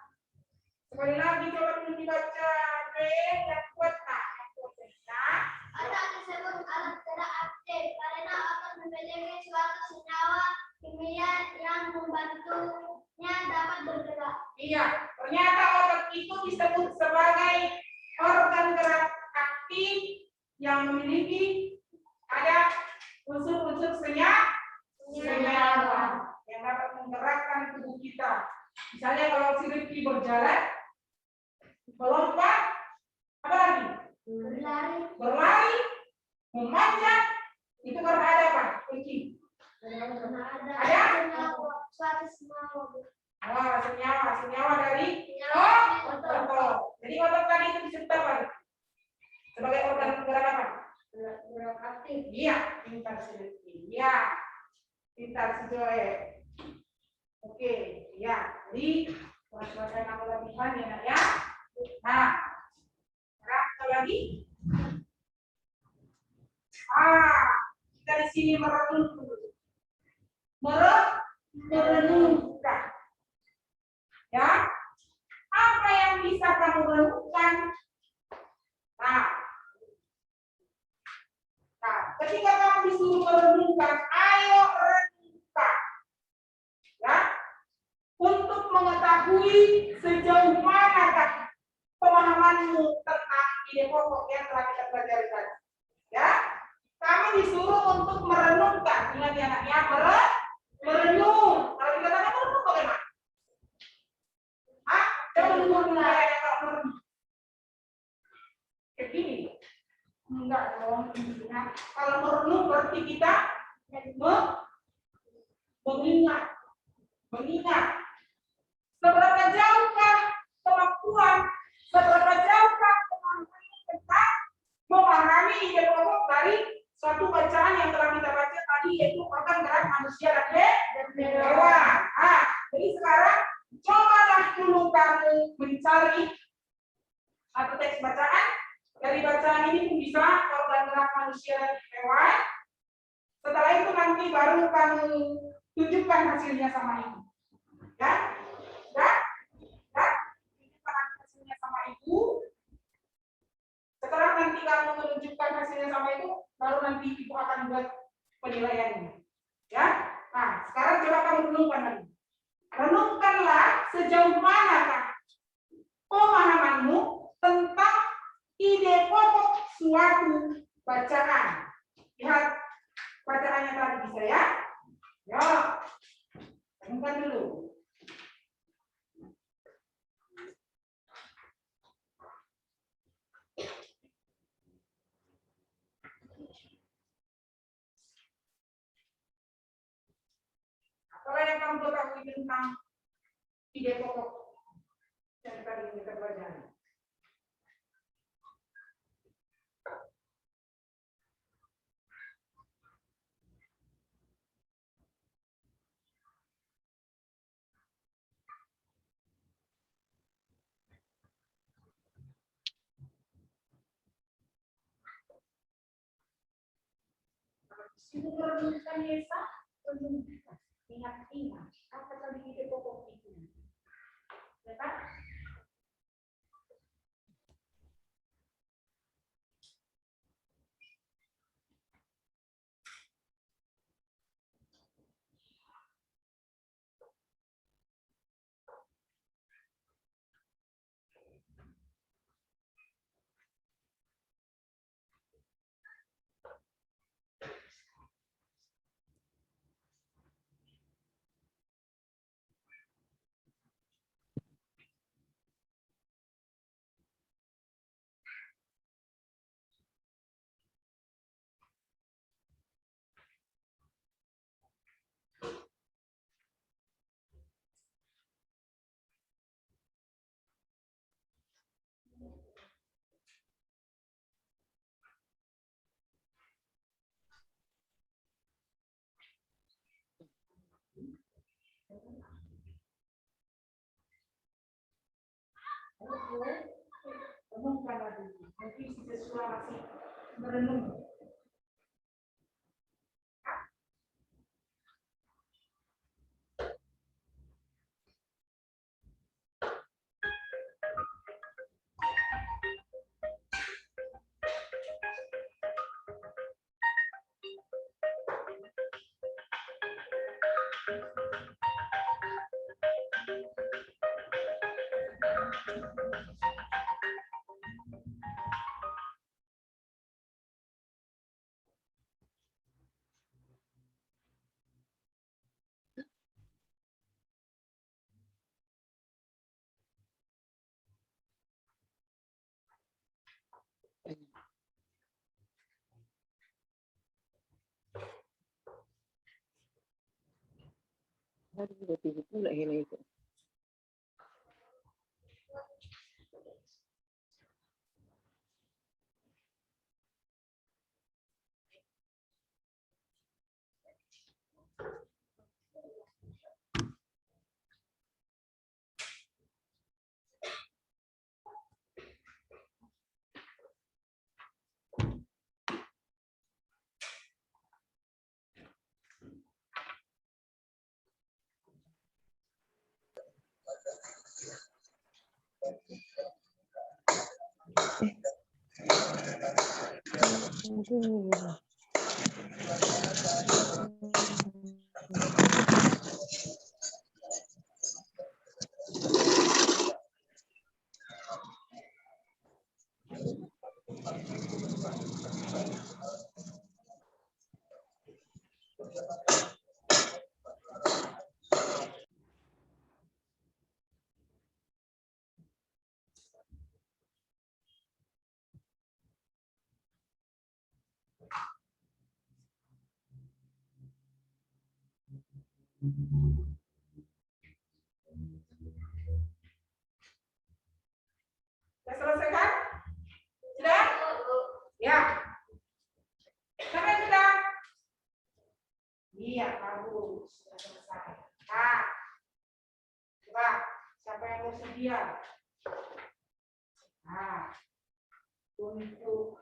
Sekali lagi coba dulu dibaca B yang kuat. Otot disebut alat gerak aktif karena otot memiliki suatu senyawa kimia yang membantunya dapat bergerak. Iya, ternyata otot itu disebut sebagai organ gerak aktif yang memiliki ada unsur-unsur senyawa yang dapat menggerakkan tubuh kita. Misalnya kalau si Rifki berjalan, melompat, apa lagi? Berlari, memanjat, itu karena ada apa? Rifki. Ada? Suatu senyawa. Wah, senyawa dari otot. Jadi otot tadi itu disebut apa? Sebagai organ gerak apa? Gerak aktif. Iya, pintar si. Iya, pintar si Joe. Oke, ya. Jadi selesai nama latihan ya nak ya. Nah, sekarang apa lagi? Kita di sini merenungkan. Ya, apa yang bisa kamu renungkan? Nah, ketika kamu disuruh merenungkan, ayo renungkan, ya, untuk mengetahui sejauh mana kan pemahamanmu tentang ide pokok yang telah kita pelajari tadi. Ya, kami disuruh untuk merenungkan. Ingat ya anaknya, merenung. Kalau dikatakan merenung bagaimana? Coba dulu kayak kalau merenung. Kayak gini. Enggak, dong intinya. Kalau merenung berarti kita mengingat. Seberapa jauhkah kemampuan, seberapa jauhkah kemampuan kita memahami ide pokok dari suatu bacaan yang telah kita baca tadi, yaitu organ gerak manusia dan hewan. Jadi sekarang cobalah dulu kamu mencari atau teks bacaan. Dari bacaan ini pun bisa organ gerak manusia dan hewan. Setelah itu nanti baru kamu tunjukkan hasilnya sama ibu. Ya? Tunjukkan hasilnya sama ibu. Setelah nanti kamu menunjukkan hasilnya sama ibu, baru nanti ibu akan buat penilaiannya. Ya? Nah, sekarang coba kamu renungkan lagi. Renungkanlah sejauh manakah pemahamanmu tentang ide pokok suatu bacaan. Lihat bacaannya tadi bisa ya? Ya, renungkan dulu. Apa yang kamu ketahui tentang ide pokok yang tadi kita pelajari? Sibuk merenungkan Yesa, renungkan, ingat-ingat apa tadi ide pokok itu. Ya kan? Renungkan lagi. Mungkin si Joshua masih merenung. Aduh, udah tidur pula ini itu. Aduh. Sudah selesai kan? Sudah? Ya. Sampai sudah? Iya, bagus. Sudah selesai. Nah, coba siapa yang bersedia? Nah, untuk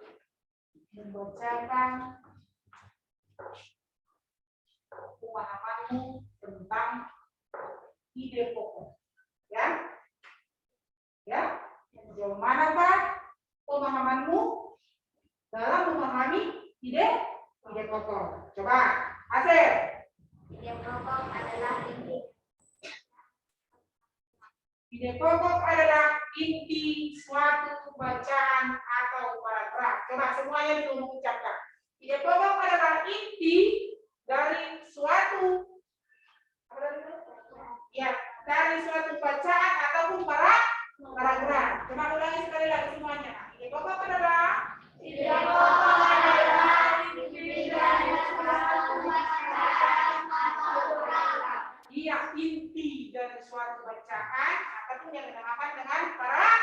membacakan pemahamanmu tentang ide pokok, ya, ya. Sejauh manakah pemahamanmu dalam memahami ide pokok? Coba, Asep. Ide pokok adalah Ide pokok adalah inti suatu bacaan atau paragraf. Coba semuanya itu mengucapkan. Ide pokok adalah inti dari suatu dari suatu bacaan ataupun paragraf. Coba ulangi sekali lagi semuanya. Ide pokok adalah inti dari suatu bacaan atau paragraf. Iya, inti dari suatu bacaan ataupun yang dinamakan dengan paragraf.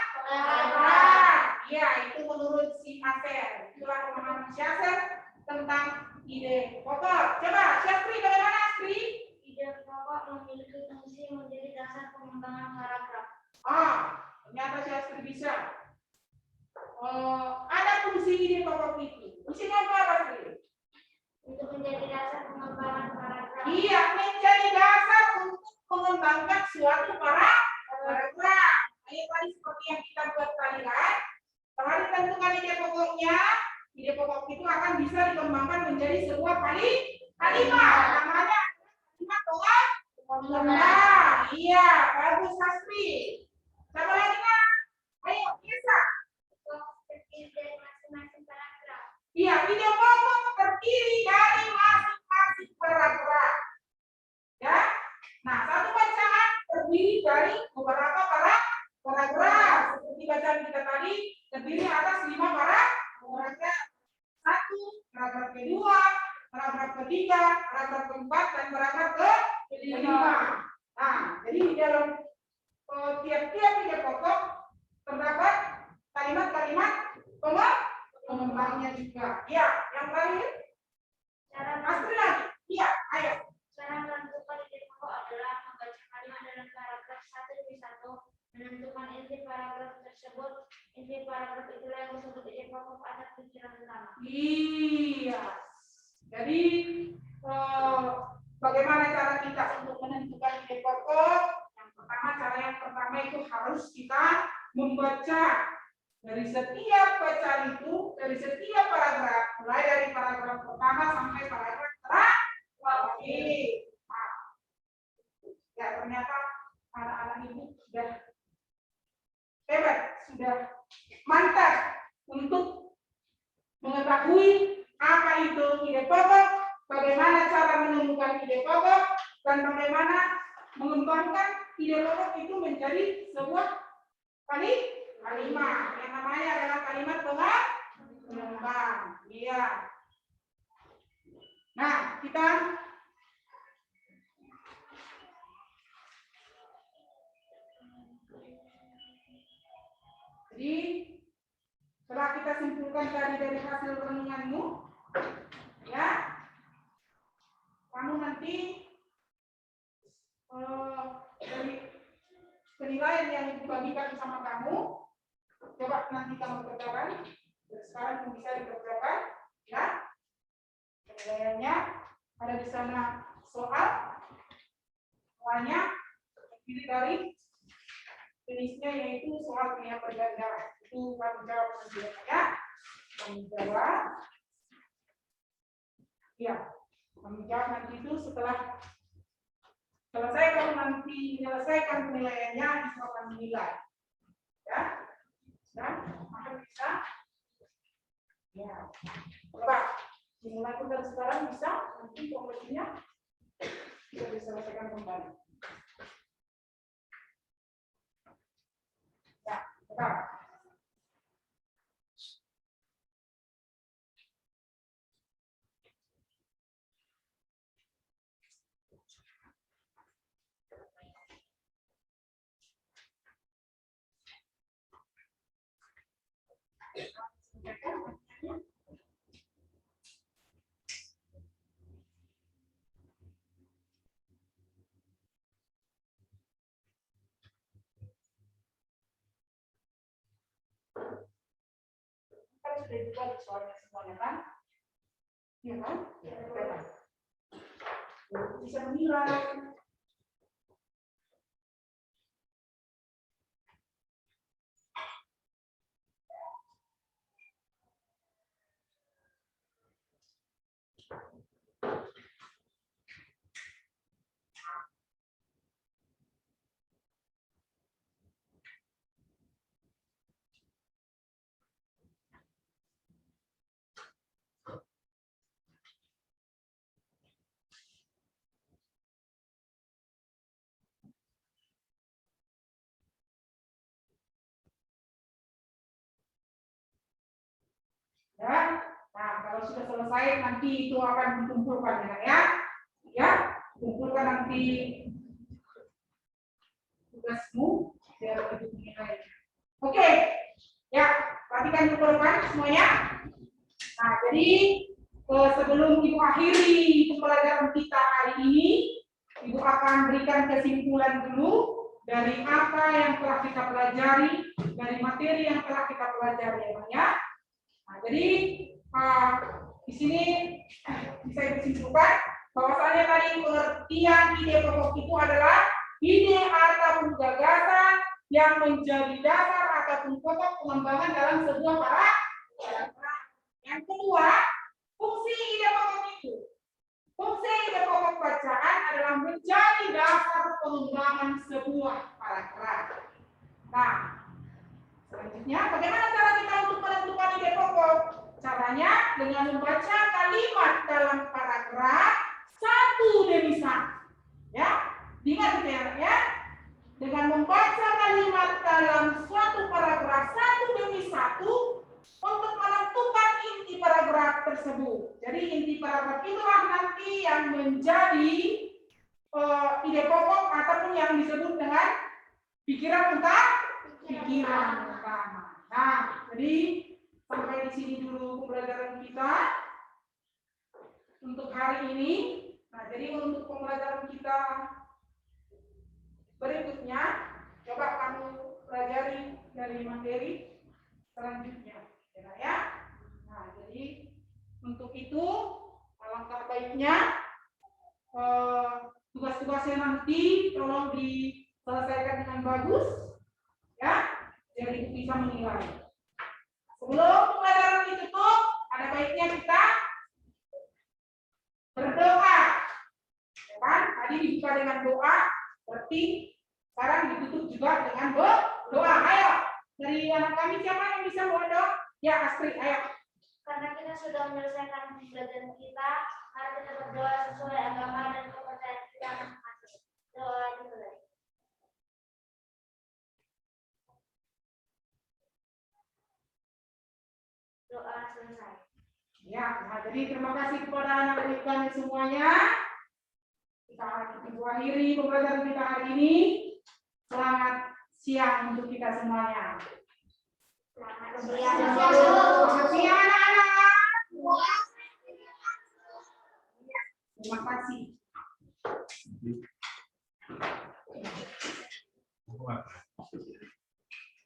Iya, itu menurut si Aser. Itulah pemahaman si Aser tentang ide pokok. Coba, Syafri, bagaimana Syafri? Ide pokok memiliki fungsi menjadi dasar pengembangan paragraf. Ternyata si Aser bisa. Ada fungsi ide pokok itu. Fungsinya apa sih? Untuk menjadi dasar pengembangan paragraf. Iya, menjadi dasar untuk mengembangkan suatu paragraf. Ini tadi seperti yang kita buat tadi kan. Setelah ditentukan ide pokoknya, ide pokok itu akan bisa dikembangkan menjadi sebuah kalimat. Namanya kalimat pengembangan. Iya, bagus Sastri. Siapa lagi kan? Ayo, Isa. Terdiri dari masing-masing paragraf. Iya, ide pokok terdiri dari masing-masing paragraf. Ya. Nah, satu bacaan terdiri dari beberapa paragraf. Seperti bacaan kita tadi terdiri atas 5 paragraf. 1, paragraf kedua, paragraf ketiga, paragraf keempat, dan paragraf kelima. Nah, jadi di dalam tiap-tiap ide pokok terdapat kalimat-kalimat pengembangnya juga. Ya, yang terakhir, Cara Astri lagi. Iya, ayo. menentukan ide pokok adalah membaca kalimat dalam paragraf satu demi satu, menentukan inti paragraf tersebut. Inti paragraf itulah yang disebut ide pokok atas pikiran utama. Iya. Jadi bagaimana cara kita untuk menentukan ide pokok? Yang pertama itu harus kita membaca dari setiap bacaan itu, dari setiap paragraf, mulai dari paragraf pertama sampai paragraf terakhir. Ya, ternyata anak-anak ini sudah hebat, sudah mantap untuk mengetahui apa itu ide pokok, bagaimana cara menemukan ide pokok, dan bagaimana mengembangkan ide pokok itu menjadi sebuah kalimat. Yang namanya adalah kalimat pengembang. Iya. Nah, kita jadi setelah kita simpulkan tadi dari hasil renunganmu, ya, kamu nanti dari penilaian yang dibagikan sama kamu, coba nanti kamu kerjakan. Sekarang bisa dikerjakan, ya. Penilaiannya ada di sana soal, soalnya terdiri dari jenisnya yaitu soal pilihan pergantian. Itu kamu jawab sendiri ya. Kamu jawab. Ya, kamu jawab nanti itu setelah selesai kamu nanti menyelesaikan penilaiannya, itu akan menilai. Ya, dan maka bisa. Ya, coba dimulai dari sekarang bisa nanti kompetisinya bisa diselesaikan kembali. Ya, coba. kan sudah juga di soalnya semuanya kan? Iya kan? Ya, kan? Bisa menilai. Ya, nah kalau sudah selesai nanti itu akan dikumpulkan ya, kumpulkan nanti tugasmu biar ibu menilai. Oke, ya perhatikan dikumpulkan semuanya. Nah jadi sebelum ibu akhiri pembelajaran kita hari ini, ibu akan berikan kesimpulan dulu dari apa yang telah kita pelajari, dari materi yang telah kita pelajari ya. Nah, jadi di sini bisa disimpulkan bahwasanya tadi pengertian ide pokok itu adalah ide ataupun gagasan yang menjadi dasar ataupun pokok pengembangan dalam sebuah paragraf. Yang kedua, fungsi ide pokok itu. Fungsi ide pokok bacaan adalah menjadi dasar pengembangan sebuah paragraf. Nah, selanjutnya, bagaimana cara kita untuk menentukan ide pokok? Caranya dengan membaca kalimat dalam paragraf satu demi satu. Ya, ingat ya. Dengan membaca kalimat dalam suatu paragraf satu demi satu untuk menentukan inti paragraf tersebut. Jadi inti paragraf itulah nanti yang menjadi ide pokok ataupun yang disebut dengan pikiran utama. Nah, jadi sampai di sini dulu pembelajaran kita untuk hari ini. Nah, jadi untuk pembelajaran kita berikutnya, coba kamu pelajari dari materi selanjutnya, ya. Nah, jadi untuk itu alangkah baiknya tugas-tugasnya nanti tolong diselesaikan dengan bagus, ya, biar ibu bisa menilai. Sebelum pembelajaran ditutup, ada baiknya kita berdoa. Ya kan? Tadi dibuka dengan doa, berarti sekarang ditutup juga dengan doa. Ayo, dari anak kami siapa yang bisa bawa doa? Ya, Astrid, ayo. Karena kita sudah menyelesaikan pembelajaran kita, mari kita berdoa sesuai agama dan kepercayaan kita masing-masing. Doa dimulai. Doa selesai. Ya, nah jadi terima kasih kepada anak-anak kami semuanya. Kita akhiri pembelajaran kita hari ini. Selamat siang untuk kita semuanya. Selamat siang. Selamat siang anak-anak. Terima kasih.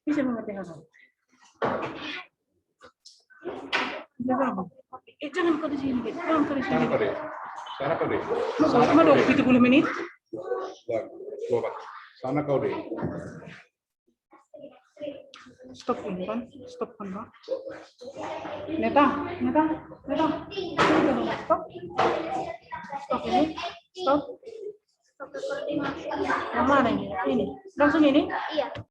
Bisa mengerti apa? Jangan kau di sini, jangan kau di sini. Sana kau deh. Sama dong, 70 menit. Sana kau deh. Stop ini kan, stop kan Pak. Neta. Stop. Stop ini, stop. Stop recording. Yang mana ini? Ini, langsung ini. Iya.